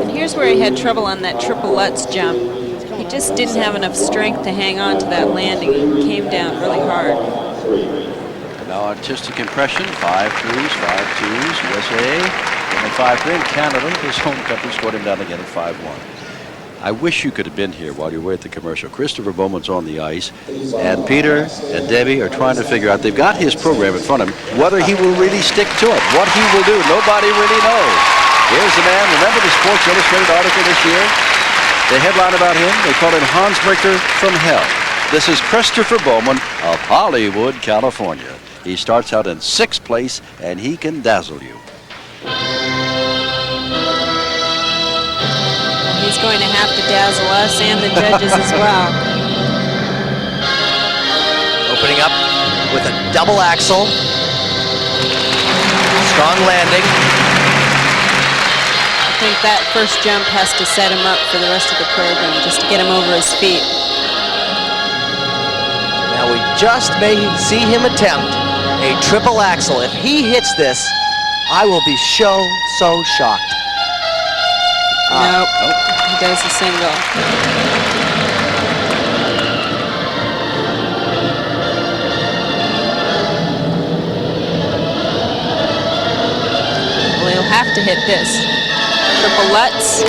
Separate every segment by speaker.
Speaker 1: And here's where he had trouble on that triple Lutz jump. He just didn't have enough strength to hang on to that landing. He came down really hard.
Speaker 2: Now artistic impression, 5 threes, 5 twos, USA, and a 5-3 in Canada. His home country scored him down again at 5-1. I wish you could have been here while you were at the commercial. Christopher Bowman's on the ice, and Peter and Debbie are trying to figure out, they've got his program in front of him, whether he will really stick to it, what he will do. Nobody really knows. Here's the man. Remember the Sports Illustrated article this year? The headline about him, they call him Hans Bricker from Hell. This is Christopher Bowman of Hollywood, California. He starts out in 6th place, and he can dazzle you.
Speaker 1: He's going to have to dazzle us and the judges as well.
Speaker 3: Opening up with a double axel. Strong landing.
Speaker 1: I think that first jump has to set him up for the rest of the program, just to get him over his feet.
Speaker 3: Now we just may see him attempt a triple axel. If he hits this, I will be so shocked.
Speaker 1: Nope. He does a single. Well, he'll have to hit this. Triple Lutz,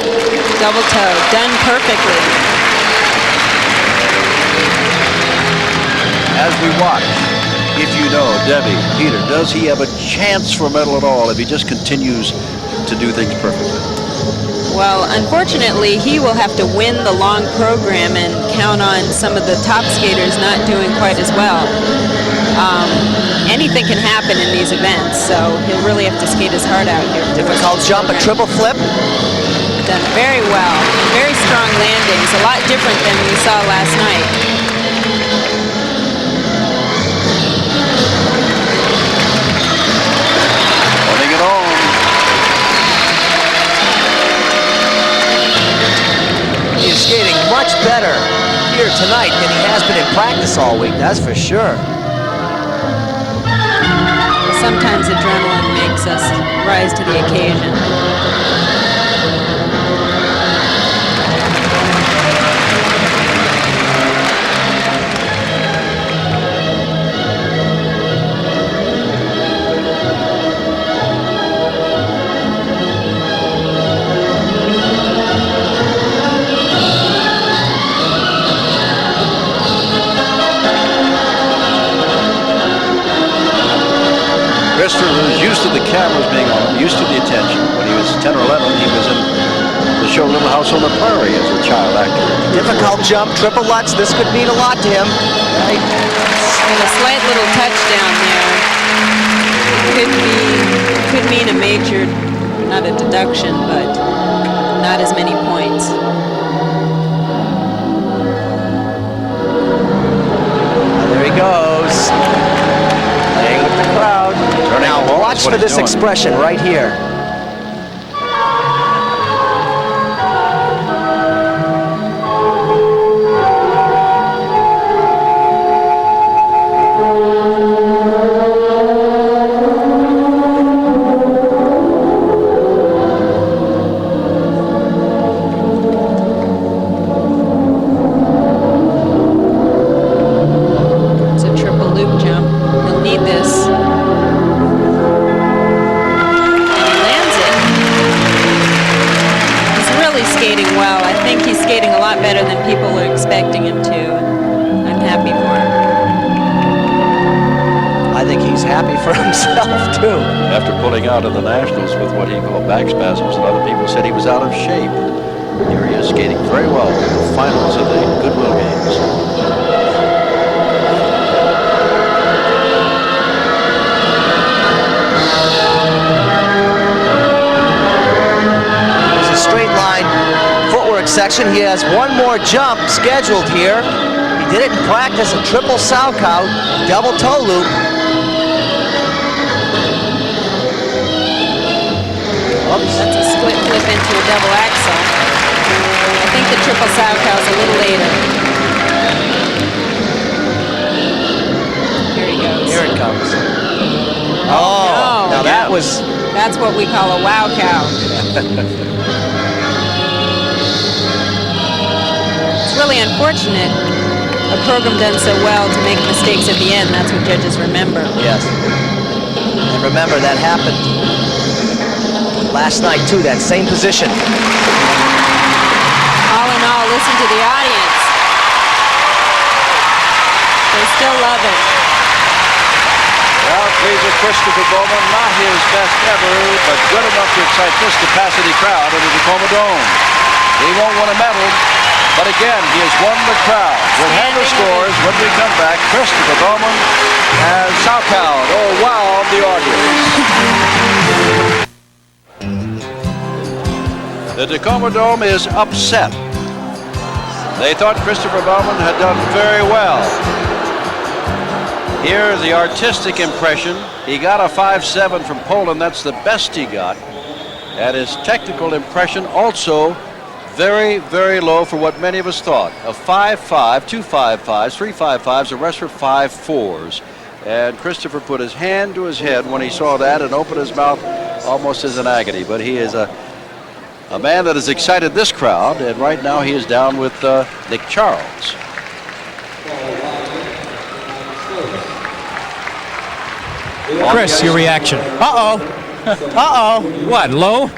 Speaker 1: double toe, done perfectly.
Speaker 2: As we watch, if you know Debbie, Peter, does he have a chance for a medal at all if he just continues to do things perfectly?
Speaker 1: Well, unfortunately, he will have to win the long program and count on some of the top skaters not doing quite as well. Anything can happen in these events, so he'll really have to skate his heart out here.
Speaker 3: Difficult jump, a triple flip.
Speaker 1: Done very well. Very strong landings, a lot different than we saw last night.
Speaker 2: Putting it on.
Speaker 3: He is skating much better here tonight than he has been in practice all week, that's for sure.
Speaker 1: Sometimes adrenaline makes us rise to the occasion.
Speaker 2: Christopher was used to the cameras being on, used to the attention. When he was 10 or 11, he was in the show Little House on the Prairie as a child actor.
Speaker 3: Difficult jump, triple Lutz. This could mean a lot to him. Right.
Speaker 1: And a slight little touchdown there. Could mean a major, not a deduction, but not as many points.
Speaker 3: There he goes. Playing with the crowd. Now watch for this expression right here.
Speaker 1: It's a triple loop jump. He'll need this. Skating well. I think he's skating a lot better than people are expecting him to, and I'm happy for him.
Speaker 3: I think he's happy for himself too.
Speaker 2: After pulling out of the Nationals with what he called back spasms, and other people said he was out of shape. Here he is skating very well in the finals of the Goodwill Games.
Speaker 3: Section. He has one more jump scheduled here. He did it in practice, a triple Salchow, double toe loop.
Speaker 1: Oops. That's a split flip into a double axel. I think the triple Salchow is a little later. Here he goes.
Speaker 3: Here it was...
Speaker 1: That's what we call a wow cow. It's really unfortunate a program done so well to make mistakes at the end. That's what judges remember.
Speaker 3: Yes. And remember, that happened last night, too, that same position.
Speaker 1: All in all, listen to the audience. They still love it.
Speaker 2: Well, pleaser Christopher Bowman, not his best ever, but good enough to excite this capacity crowd in the Tacoma Dome. He won't win a medal, but again, he has won the crowd. We'll have the scores when we come back. Christopher Bowman has Southbound, or wowed the audience. The Tacoma Dome is upset. They thought Christopher Bowman had done very well. Here, the artistic impression. He got a 5.7 from Poland. That's the best he got. And his technical impression also very, very low for what many of us thought. A 5.5, 2 5.5s, 3 5.5s, the rest were 5.4s. And Christopher put his hand to his head when he saw that and opened his mouth almost as in agony. But he is a man that has excited this crowd, and right now he is down with Nick Charles.
Speaker 4: Chris, your reaction? What, low?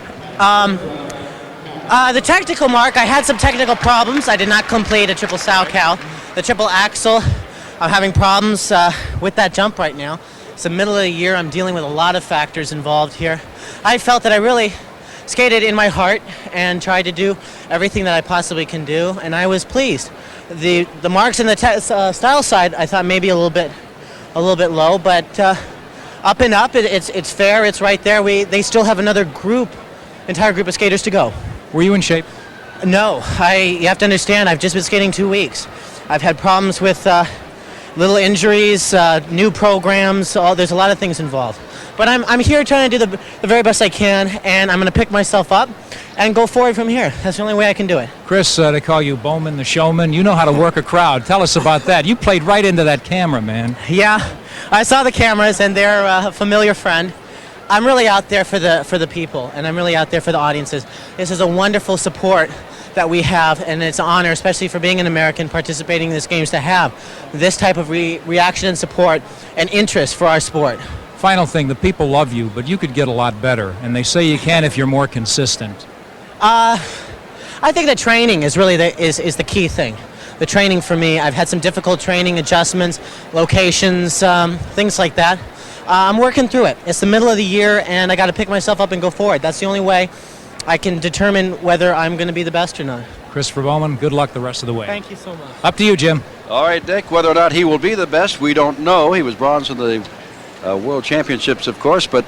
Speaker 5: The technical mark, I had some technical problems. I did not complete a triple Salchow. The triple axel, I'm having problems with that jump right now. It's the middle of the year. I'm dealing with a lot of factors involved here. I felt that I really skated in my heart and tried to do everything that I possibly can do, and I was pleased. The marks in the style side, I thought maybe a little bit low, but up and up, it's fair. It's right there. They still have another entire group of skaters to go.
Speaker 4: Were you in shape?
Speaker 5: No, you have to understand. I've just been skating 2 weeks. I've had problems with little injuries, new programs. There's a lot of things involved. But I'm here trying to do the very best I can, and I'm going to pick myself up and go forward from here. That's the only way I can do it.
Speaker 4: Chris, they call you Bowman the showman. You know how to work a crowd. Tell us about that. You played right into that camera, man.
Speaker 5: Yeah, I saw the cameras, and they're a familiar friend. I'm really out there for the people, and I'm really out there for the audiences. This is a wonderful support that we have, and it's an honor, especially for being an American participating in these games, to have this type of reaction and support and interest for our sport.
Speaker 4: Final thing, the people love you, but you could get a lot better, and they say you can if you're more consistent.
Speaker 5: I think the training is really is the key thing. The training for me, I've had some difficult training adjustments, locations, things like that. I'm working through it. It's the middle of the year, and I got to pick myself up and go forward. That's the only way I can determine whether I'm going to be the best or not.
Speaker 4: Christopher Bowman, good luck the rest of the way.
Speaker 5: Thank you so much.
Speaker 4: Up to you, Jim.
Speaker 2: All right, Dick, whether or not he will be the best, we don't know. He was bronze in the World Championships, of course, but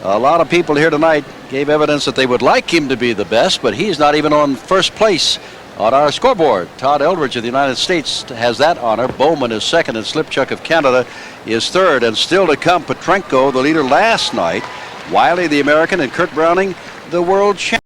Speaker 2: a lot of people here tonight gave evidence that they would like him to be the best, but he's not even on first place on our scoreboard. Todd Eldridge of the United States has that honor. Bowman is second, and Slipchuk of Canada is third. And still to come, Petrenko, the leader last night, Wiley, the American, and Kurt Browning, the world champion.